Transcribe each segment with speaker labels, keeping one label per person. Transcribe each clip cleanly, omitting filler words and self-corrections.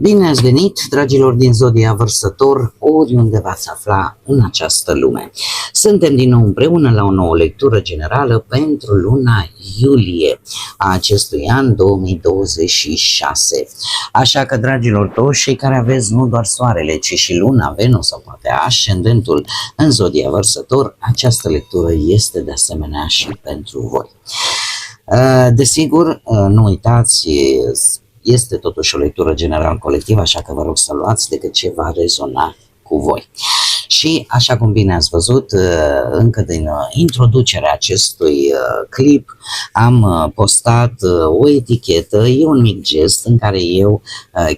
Speaker 1: Bine ați venit, dragilor din Zodia Vărsător, oriunde v-ați afla în această lume. Suntem din nou împreună la o nouă lectură generală pentru luna iulie a acestui an 2026. Așa că, dragilor toți, cei care aveți nu doar soarele, ci și luna, Venus sau poate ascendentul în Zodia Vărsător, această lectură este de asemenea și pentru voi. Desigur, nu uitați, este totuși o lectură general colectivă, așa că vă rog să luați decât ce va rezona cu voi. Și așa cum bine ați văzut, încă din introducerea acestui clip am postat o etichetă, e un mic gest în care eu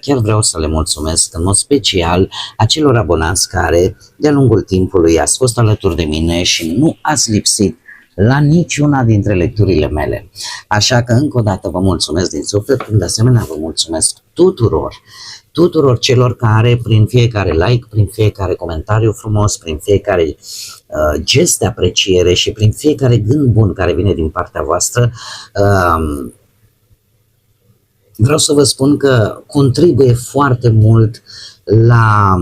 Speaker 1: chiar vreau să le mulțumesc în mod special acelor abonați care de-a lungul timpului ați fost alături de mine și nu ați lipsit la niciuna dintre lecturile mele. Așa că încă o dată vă mulțumesc din suflet, de asemenea vă mulțumesc tuturor celor care prin fiecare like, prin fiecare comentariu frumos, prin fiecare gest de apreciere și prin fiecare gând bun care vine din partea voastră, vreau să vă spun că contribuie foarte mult la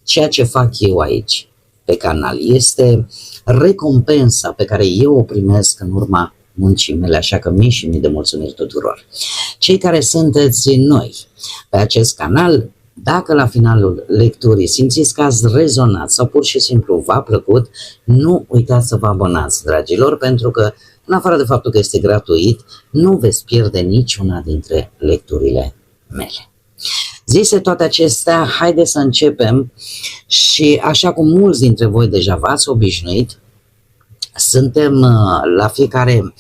Speaker 1: ceea ce fac eu aici pe canal. Este recompensa pe care eu o primesc în urma muncii mele, așa că mii și mii de mulțumiri tuturor. Cei care sunteți noi pe acest canal, dacă la finalul lecturii simțiți că ați rezonat sau pur și simplu v-a plăcut, nu uitați să vă abonați, dragilor, pentru că, în afară de faptul că este gratuit, nu veți pierde niciuna dintre lecturile mele. Zise toate acestea, haideți să începem și așa cum mulți dintre voi deja v-ați obișnuit, suntem la fiecare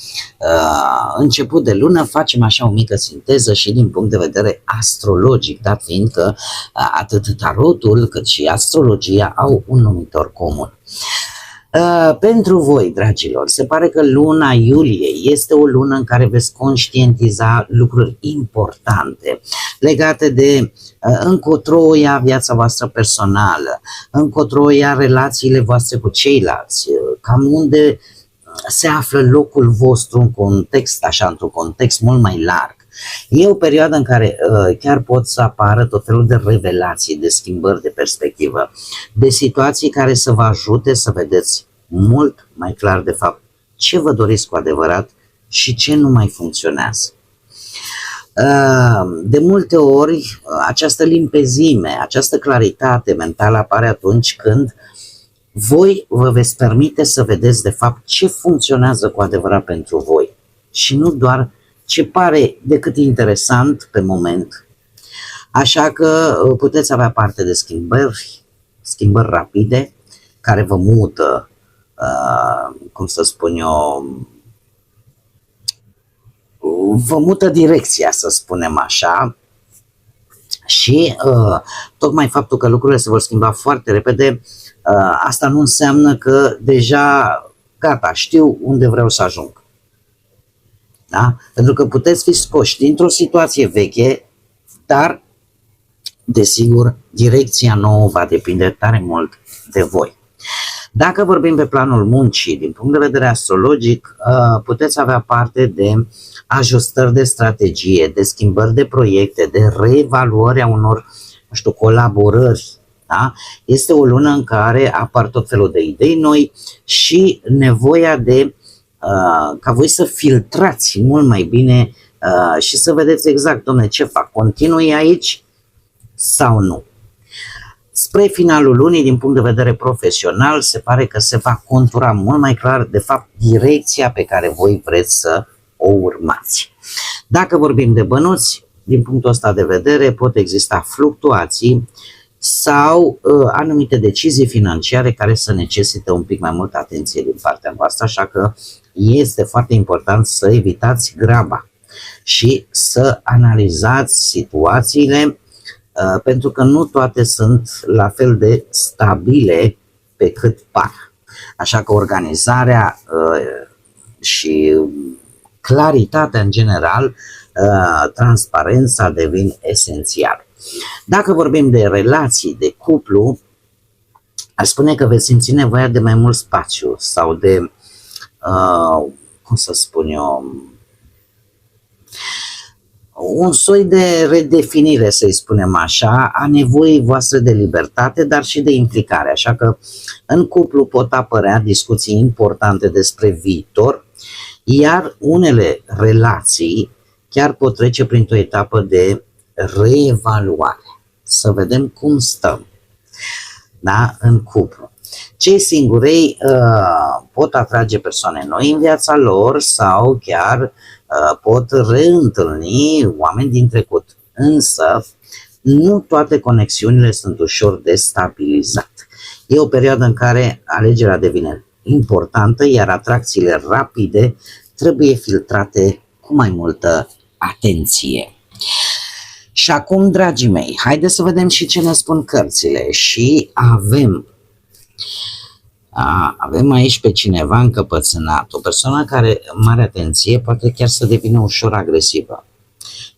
Speaker 1: început de lună, facem așa o mică sinteză și din punct de vedere astrologic, dat fiind că atât tarotul cât și astrologia au un numitor comun. Pentru voi, dragilor, se pare că luna iulie este o lună în care veți conștientiza lucruri importante legate de încotro o ia viața voastră personală, încotro o ia relațiile voastre cu ceilalți, cam unde se află locul vostru în context, așa, într-un context mult mai larg. E o perioadă în care chiar pot să apară tot felul de revelații, de schimbări de perspectivă, de situații care să vă ajute să vedeți mult mai clar de fapt ce vă doriți cu adevărat și ce nu mai funcționează. De multe ori această limpezime, această claritate mentală apare atunci când voi vă veți permite să vedeți de fapt ce funcționează cu adevărat pentru voi și nu doar ce pare decât interesant pe moment. Așa că puteți avea parte de schimbări rapide care vă mută, cum să spun eu, vă mută direcția, să spunem așa, și tocmai faptul că lucrurile se vor schimba foarte repede, asta nu înseamnă că deja gata, știu unde vreau să ajung. Da? Pentru că puteți fi scoși dintr-o situație veche, dar, desigur, direcția nouă va depinde tare mult de voi. Dacă vorbim pe planul muncii, din punct de vedere astrologic, puteți avea parte de ajustări de strategie, de schimbări de proiecte, de reevaluări a unor, nu știu, colaborări. Da? Este o lună în care apar tot felul de idei noi și nevoia de ca voi să filtrați mult mai bine și să vedeți exact, dom'le, ce fac, continui aici sau nu. Spre finalul lunii, din punct de vedere profesional, se pare că se va contura mult mai clar, de fapt, direcția pe care voi vreți să o urmați. Dacă vorbim de bănuți, din punctul ăsta de vedere, pot exista fluctuații sau anumite decizii financiare care să necesită un pic mai multă atenție din partea voastră, așa că este foarte important să evitați graba și să analizați situațiile, pentru că nu toate sunt la fel de stabile pe cât par. Așa că organizarea și claritatea în general, transparența devin esențial. Dacă vorbim de relații, de cuplu, aș spune că veți simți nevoia de mai mult spațiu sau de, cum să spun eu, un soi de redefinire, să-i spunem așa, a nevoii voastre de libertate, dar și de implicare. Așa că în cuplu pot apărea discuții importante despre viitor, iar unele relații chiar pot trece printr-o etapă de reevaluare. Să vedem cum stăm, da, în cuplu. Cei singurei pot atrage persoane noi în viața lor sau chiar pot reîntâlni oameni din trecut. Însă, nu toate conexiunile sunt ușor de stabilizat. E o perioadă în care alegerea devine importantă, iar atracțiile rapide trebuie filtrate cu mai multă atenție. Și acum, dragii mei, haideți să vedem și ce ne spun cărțile. Și avem aici pe cineva încăpățânat, o persoană care, mare atenție, poate chiar să devină ușor agresivă.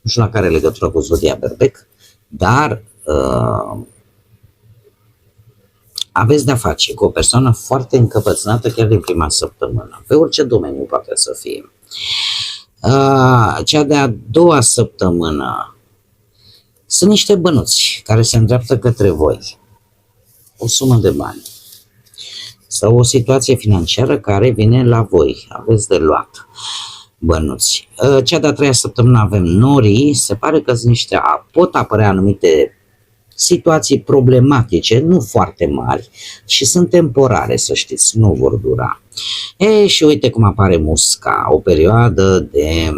Speaker 1: Nu știu la care legătură cu zodia Berbec, dar aveți de-a face cu o persoană foarte încăpățânată chiar din prima săptămână, pe orice domeniu poate să fie. Cea de-a doua săptămână sunt niște bănuți care se îndreaptă către voi, o sumă de bani sau o situație financiară care vine la voi, aveți de luat bănuți. Cea de-a treia săptămână avem norii, se pare că pot apărea anumite situații problematice, nu foarte mari și sunt temporare, să știți, nu vor dura. Și uite cum apare musca, o perioadă de...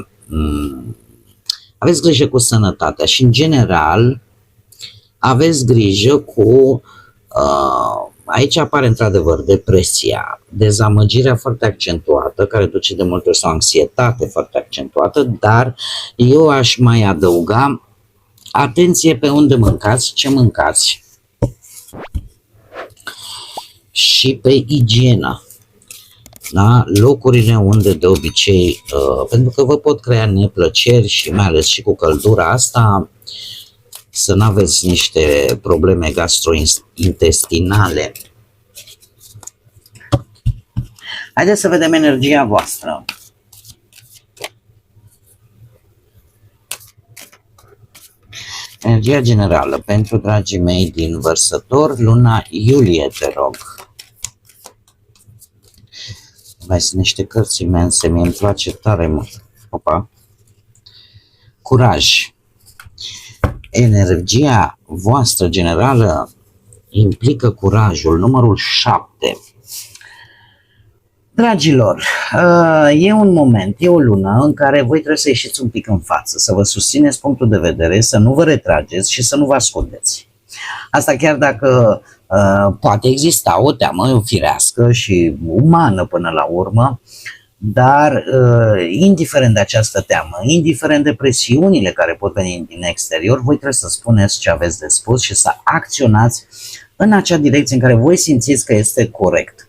Speaker 1: aveți grijă cu sănătatea și în general aveți grijă cu... aici apare într-adevăr depresia, dezamăgirea foarte accentuată, care duce de multe ori, sau anxietate foarte accentuată, dar eu aș mai adăuga atenție pe unde mâncați, ce mâncați și pe igienă, da? Locurile unde de obicei, pentru că vă pot crea neplăceri și mai ales și cu căldura asta, să nu aveți niște probleme gastrointestinale. Haideți să vedem energia voastră. Energia generală pentru dragii mei din Vărsător, luna iulie, te rog. Mai sunt niște cărți imense, mie îmi place tare mult. Opa. Curaj. Energia voastră generală implică curajul, numărul 7. Dragilor, e un moment, e o lună în care voi trebuie să ieșiți un pic în față, să vă susțineți punctul de vedere, să nu vă retrageți și să nu vă ascundeți. Asta chiar dacă poate exista o teamă firească și umană până la urmă, dar indiferent de această teamă, indiferent de presiunile care pot veni din exterior, voi trebuie să spuneți ce aveți de spus și să acționați în acea direcție în care voi simțiți că este corect.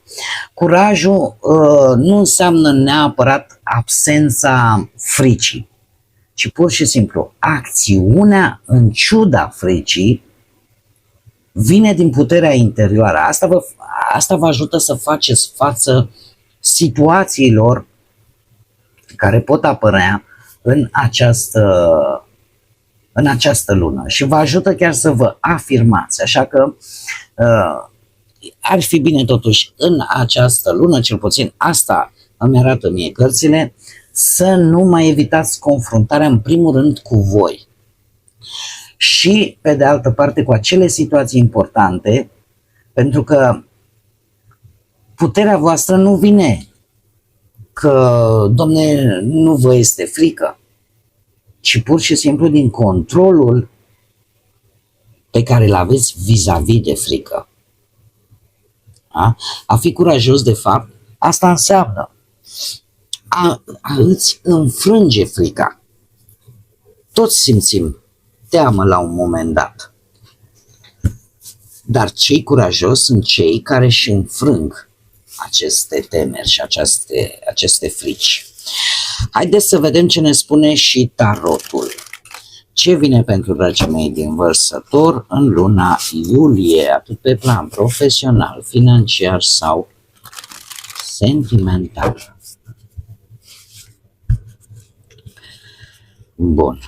Speaker 1: Curajul nu înseamnă neapărat absența fricii, ci pur și simplu acțiunea în ciuda fricii vine din puterea interioară. Asta vă ajută să faceți față situațiilor care pot apărea în această lună și vă ajută chiar să vă afirmați. Așa că ar fi bine totuși în această lună, cel puțin asta îmi arată mie cărțile, să nu mai evitați confruntarea în primul rând cu voi și pe de altă parte cu acele situații importante, pentru că puterea voastră nu vine că, domne, nu vă este frică, ci pur și simplu din controlul pe care îl aveți vis-a-vis de frică. A fi curajos, de fapt, asta înseamnă a îți înfrânge frica. Toți simțim teamă la un moment dat. Dar cei curajoși sunt cei care își înfrâng aceste temeri și aceste frici. Haideți să vedem ce ne spune și tarotul. Ce vine pentru dragii mei din Vărsător în luna iulie, atât pe plan profesional, financiar sau sentimental? Bun.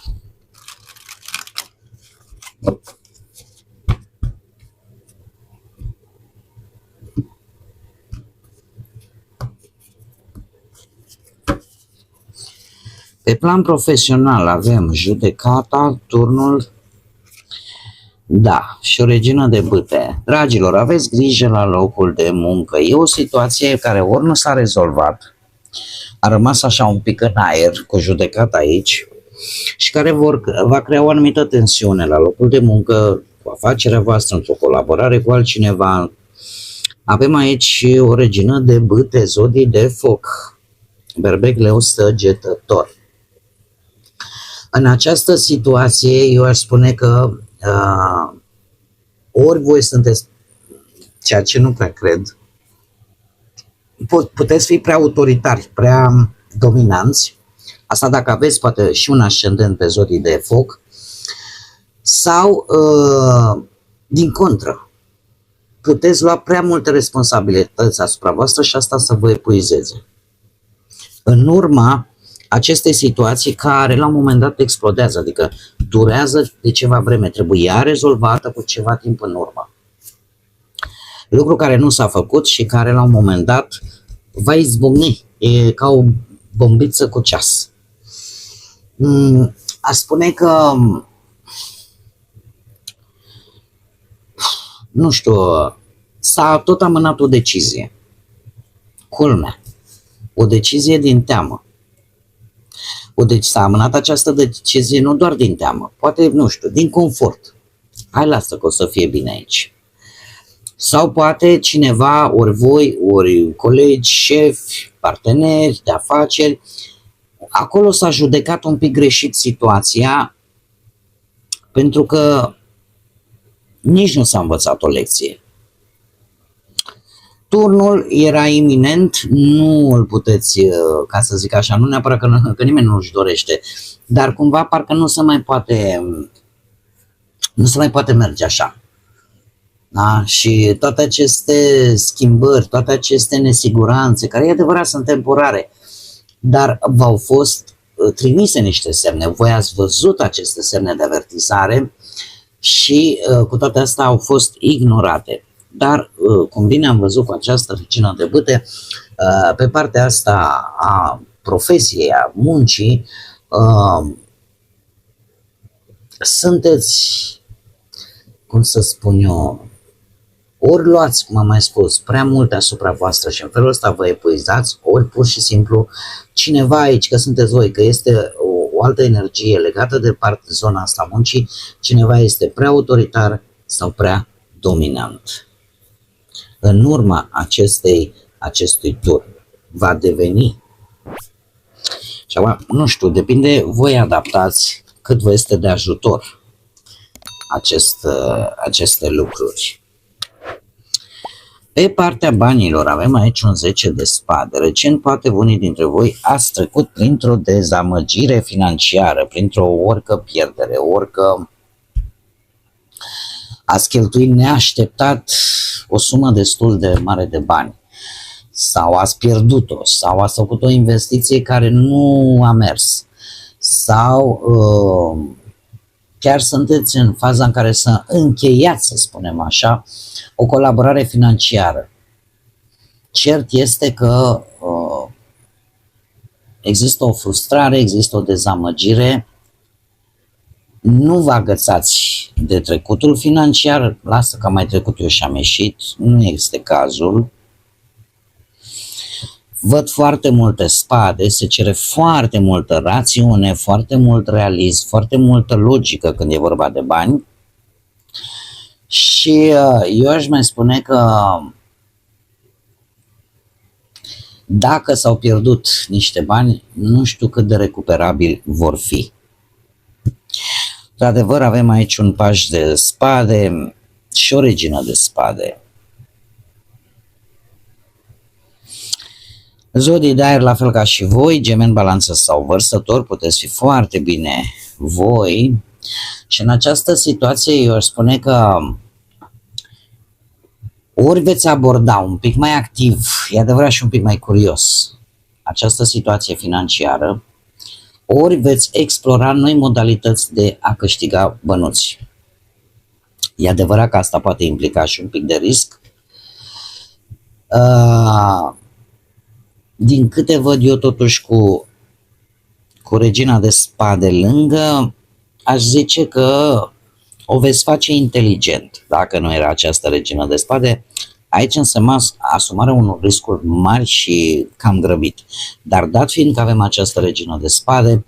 Speaker 1: Pe plan profesional avem judecata, turnul, da, și o regină de bâte. Dragilor, aveți grijă la locul de muncă. E o situație care ori nu s-a rezolvat, a rămas așa un pic în aer cu judecata aici și care va crea o anumită tensiune la locul de muncă, cu afacerea voastră, într-o colaborare cu altcineva. Avem aici o regină de bâte, zodii de foc, berbec, leu, săgetător. În această situație eu aș spune că ori voi sunteți, ceea ce nu prea cred, puteți fi prea autoritari, prea dominanți, asta dacă aveți poate și un ascendent pe zodii de foc, sau din contră, puteți lua prea multe responsabilități asupra voastră și asta să vă epuizeze. În urma acestei situații care la un moment dat explodează, adică durează de ceva vreme, trebuie rezolvată cu ceva timp în urmă. Lucru care nu s-a făcut și care la un moment dat va izbucni, e ca o bombiță cu ceas. Aș spune că, nu știu, s-a tot amânat o decizie. Culmea, o decizie din teamă. S-a amânat această decizie nu doar din teamă, poate, nu știu, din confort. Hai, lasă că o să fie bine aici. Sau poate cineva, ori voi, ori colegi, șefi, parteneri de afaceri, acolo s-a judecat un pic greșit situația pentru că nici nu s-a învățat o lecție. Turnul era iminent, nu îl puteți, ca să zic așa, nu neapărat că nimeni nu își dorește, dar cumva parcă nu se mai poate merge așa. Da? Și toate aceste schimbări, toate aceste nesiguranțe, care e adevărat sunt temporare, dar v-au fost trimise niște semne, voi ați văzut aceste semne de avertizare și cu toate astea au fost ignorate. Dar, cum bine am văzut cu această regină de bâte, pe partea asta a profesiei, a muncii, sunteți, cum să spun eu, ori luați, cum am mai spus, prea multe asupra voastră și în felul ăsta vă epuizați, ori pur și simplu cineva aici, că sunteți voi, că este o altă energie legată de zona asta a muncii, cineva este prea autoritar sau prea dominant. În urma acestui turn va deveni, și acum, nu știu, depinde, voi adaptați cât vă este de ajutor aceste lucruri. Pe partea banilor avem aici un 10 de spade. Recent poate unii dintre voi ați trecut printr-o dezamăgire financiară, printr-o orică pierdere, orică ați cheltuit neașteptat o sumă destul de mare de bani sau ați pierdut-o sau ați făcut o investiție care nu a mers sau chiar sunteți în faza în care să încheiați, să spunem așa, o colaborare financiară. Cert este că există o frustrare, există o dezamăgire, nu vă agățați de trecutul financiar, lasă că mai trecut eu și am ieșit, nu este cazul. Văd foarte multe spade, se cere foarte multă rațiune, foarte mult realism, foarte multă logică când e vorba de bani. Și eu aș mai spune că dacă s-au pierdut niște bani, nu știu cât de recuperabili vor fi. Într-adevăr, avem aici un paș de spade și o regină de spade. Zodii de aer, la fel ca și voi, Gemeni, Balanță sau Vărsător, puteți fi foarte bine voi. Și în această situație eu aș spune că ori veți aborda un pic mai activ, e adevărat și un pic mai curios, această situație financiară, ori veți explora noi modalități de a câștiga bănuți. E adevărat că asta poate implica și un pic de risc. Din câte văd eu totuși cu regina de spade lângă, aș zice că o veți face inteligent. Dacă nu era această regină de spade, aici însemna asumarea unor riscuri mari și cam grăbit. Dar dat fiind că avem această regină de spade,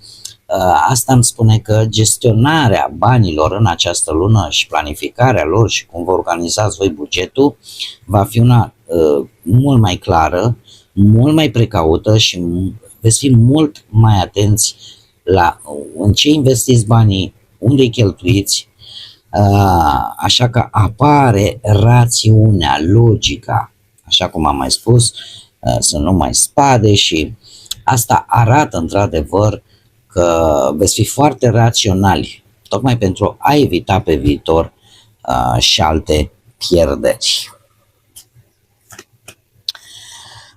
Speaker 1: asta îmi spune că gestionarea banilor în această lună și planificarea lor și cum vă organizați voi bugetul va fi una mult mai clară, mult mai precaută și veți fi mult mai atenți la în ce investiți banii, unde îi cheltuiți, așa că apare rațiunea, logica, așa cum am mai spus, sunt numai spade și asta arată într-adevăr că veți fi foarte raționali, tocmai pentru a evita pe viitor și alte pierderi.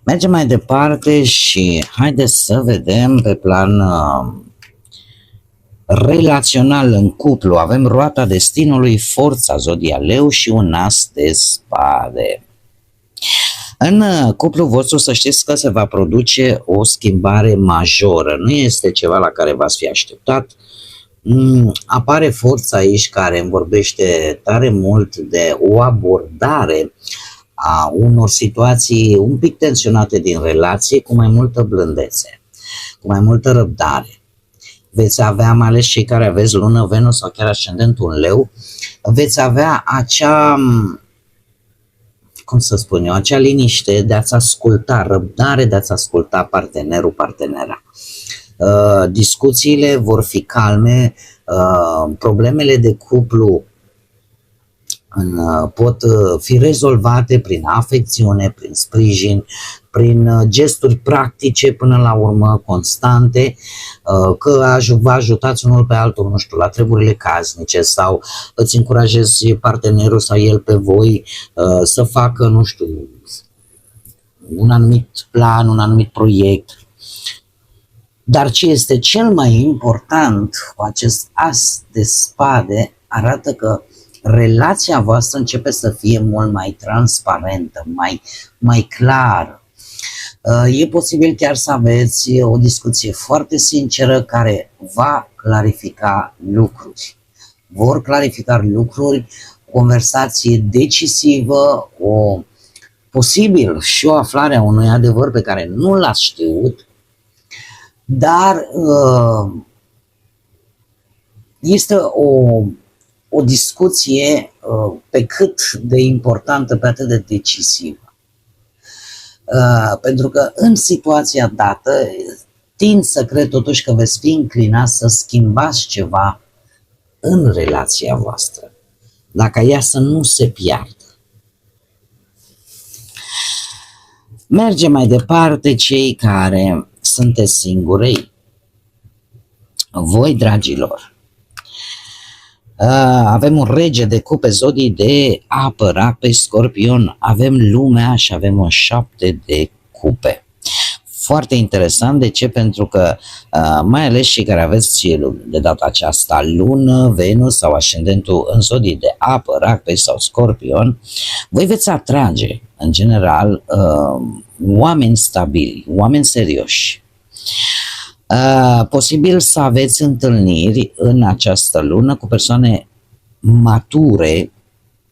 Speaker 1: Mergem mai departe și haideți să vedem pe plan relațional în cuplu. Avem roata destinului, forța zodia leu și un as de spade. În cuplul vostru să știți că se va produce o schimbare majoră. Nu este ceva la care v-ați fi așteptat. Apare forța aici care îmi vorbește tare mult de o abordare a unor situații un pic tensionate din relație cu mai multă blândețe, cu mai multă răbdare. Veți avea, mai ales cei care aveți lună, Venus sau chiar ascendentul în leu, veți avea acea, cum să spun eu, acea liniște de a-ți asculta, răbdare de a-ți asculta partenerul, partenera. Discuțiile vor fi calme, problemele de cuplu pot fi rezolvate prin afecțiune, prin sprijin, prin gesturi practice până la urmă, constante, că vă ajutați unul pe altul, nu știu, la treburile casnice sau îți încurajezi partenerul sau el pe voi să facă, nu știu, un anumit plan, un anumit proiect. Dar ce este cel mai important cu acest as de spade arată că relația voastră începe să fie mult mai transparentă, mai clară. E posibil chiar să aveți o discuție foarte sinceră care va clarifica lucruri. Vor clarifica lucruri, conversație decisivă, posibil și o aflare a unui adevăr pe care nu l-ați știut, dar este o discuție pe cât de importantă, pe atât de decisivă. Pentru că în situația dată tind să cred totuși că veți fi înclinați să schimbați ceva în relația voastră, dacă ea să nu se piardă. Mergem mai departe, cei care sunteți singurei. Voi, dragilor, avem un rege de cupe, zodii de apă, rac pe Scorpion, avem lumea și avem un 7 de cupe. Foarte interesant, de ce? Pentru că mai ales cei care aveți de data aceasta lună, Venus sau ascendentul în zodii de apă, rac pe sau Scorpion, voi veți atrage în general oameni stabili, oameni serioși. Posibil să aveți întâlniri în această lună cu persoane mature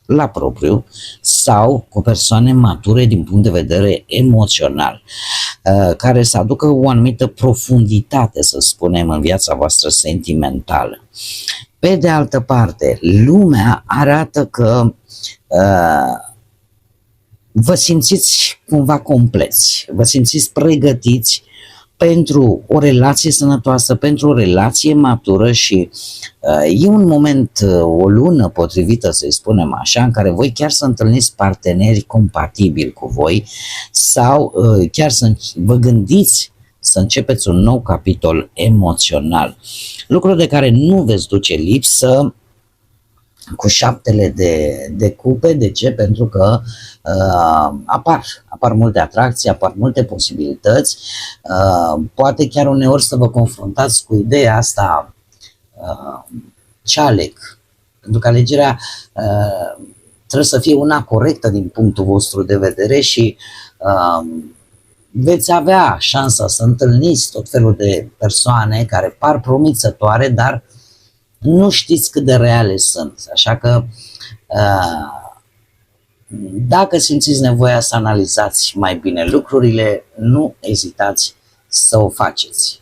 Speaker 1: la propriu sau cu persoane mature din punct de vedere emoțional, care să aducă o anumită profunditate, să spunem, în viața voastră sentimentală. Pe de altă parte, lumea arată că vă simțiți cumva compleți, vă simțiți pregătiți pentru o relație sănătoasă, pentru o relație matură și e un moment, o lună potrivită, să-i spunem așa, în care voi chiar să întâlniți parteneri compatibili cu voi sau chiar să vă gândiți să începeți un nou capitol emoțional. Lucru de care nu veți duce lipsă cu 7 de cupe. De ce? Pentru că apar multe atracții, apar multe posibilități, poate chiar uneori să vă confruntați cu ideea asta, ce aleg? Pentru că alegerea trebuie să fie una corectă din punctul vostru de vedere și veți avea șansa să întâlniți tot felul de persoane care par promițătoare, dar nu știți cât de reale sunt. Așa că dacă simțiți nevoia să analizați mai bine lucrurile, nu ezitați să o faceți.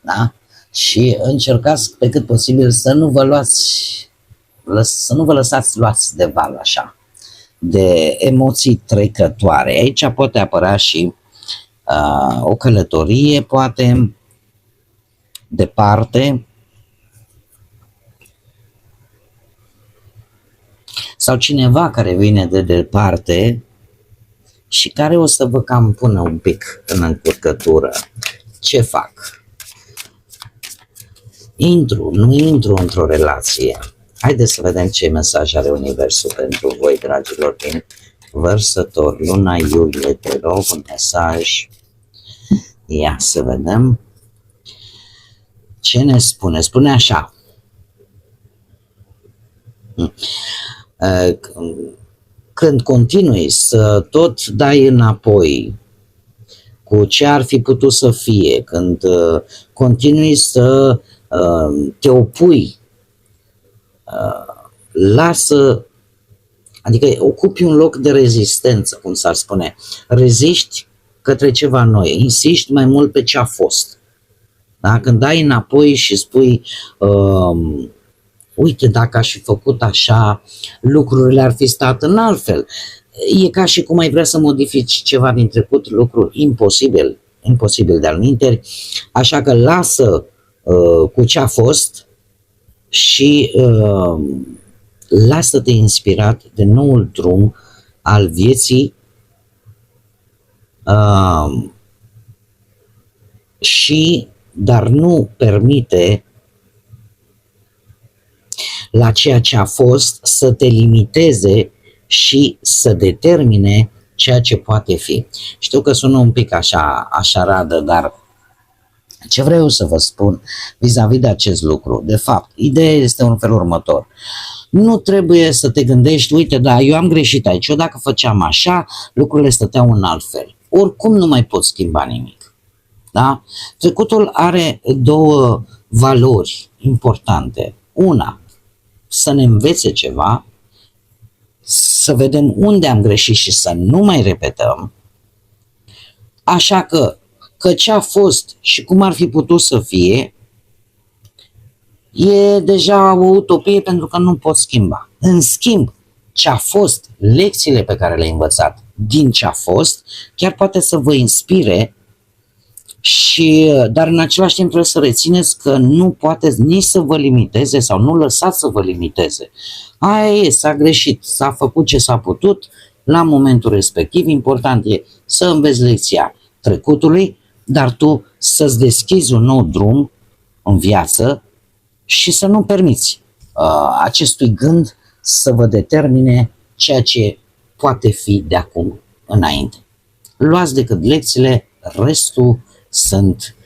Speaker 1: Da? Și încercați pe cât posibil să nu vă lăsați luați de val așa, de emoții trecătoare. Aici poate apărea și o călătorie, poate departe, sau cineva care vine de departe și care o să vă cam pună un pic în încurcătură. Ce fac? Nu intru într-o relație. Haideți să vedem ce mesaj are Universul pentru voi, dragilor, din Vărsător, luna iulie. Te rog, un mesaj. Ia să vedem ce ne spune. Spune așa: când continui să tot dai înapoi cu ce ar fi putut să fie, când continui să te opui, lasă, adică ocupi un loc de rezistență, cum s-ar spune, reziști către ceva noi, insiști mai mult pe ce a fost. Da? Când dai înapoi și spui uite, dacă aș fi făcut așa, lucrurile ar fi stat în altfel. E ca și cum ai vrea să modifici ceva din trecut, lucru imposibil de-al minteri, așa că lasă cu ce a fost și lasă-te inspirat de noul drum al vieții dar nu permite la ceea ce a fost să te limiteze și să determine ceea ce poate fi. Știu că sună un pic așa radă, dar ce vreau să vă spun vis-a-vis de acest lucru, de fapt, ideea este în felul următor. Nu trebuie să te gândești, uite, da, eu am greșit aici, eu dacă făceam așa, lucrurile stăteau în alt fel. Oricum nu mai pot schimba nimic. Da? Trecutul are două valori importante. Una, să ne învețe ceva, să vedem unde am greșit și să nu mai repetăm. Așa că ce a fost și cum ar fi putut să fie, e deja o utopie pentru că nu pot schimba. În schimb, ce a fost, lecțiile pe care le-ai învățat din ce a fost, chiar poate să vă inspire, dar în același timp trebuie să rețineți că nu poate nici să vă limiteze sau nu lăsați să vă limiteze. Aia e, s-a greșit, s-a făcut ce s-a putut la momentul respectiv. Important e să înveți lecția trecutului, dar tu să-ți deschizi un nou drum în viață și să nu permiți acestui gând să vă determine ceea ce poate fi de acum înainte. Luați decât lecțiile, restul sunt,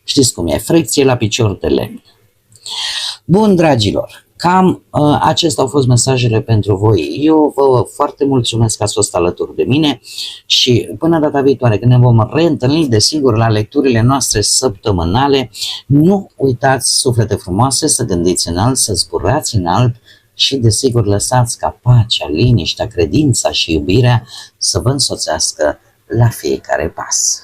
Speaker 1: știți cum e, frecție la picior de lemn. Bun, dragilor, cam acestea au fost mesajele pentru voi. Eu vă foarte mulțumesc că ați fost alături de mine și până data viitoare, când ne vom reîntâlni, desigur, la lecturile noastre săptămânale, nu uitați, suflete frumoase, să gândiți înalt, să zburați înalt și, desigur, lăsați ca pacea, liniștea, credința și iubirea să vă însoțească la fiecare pas.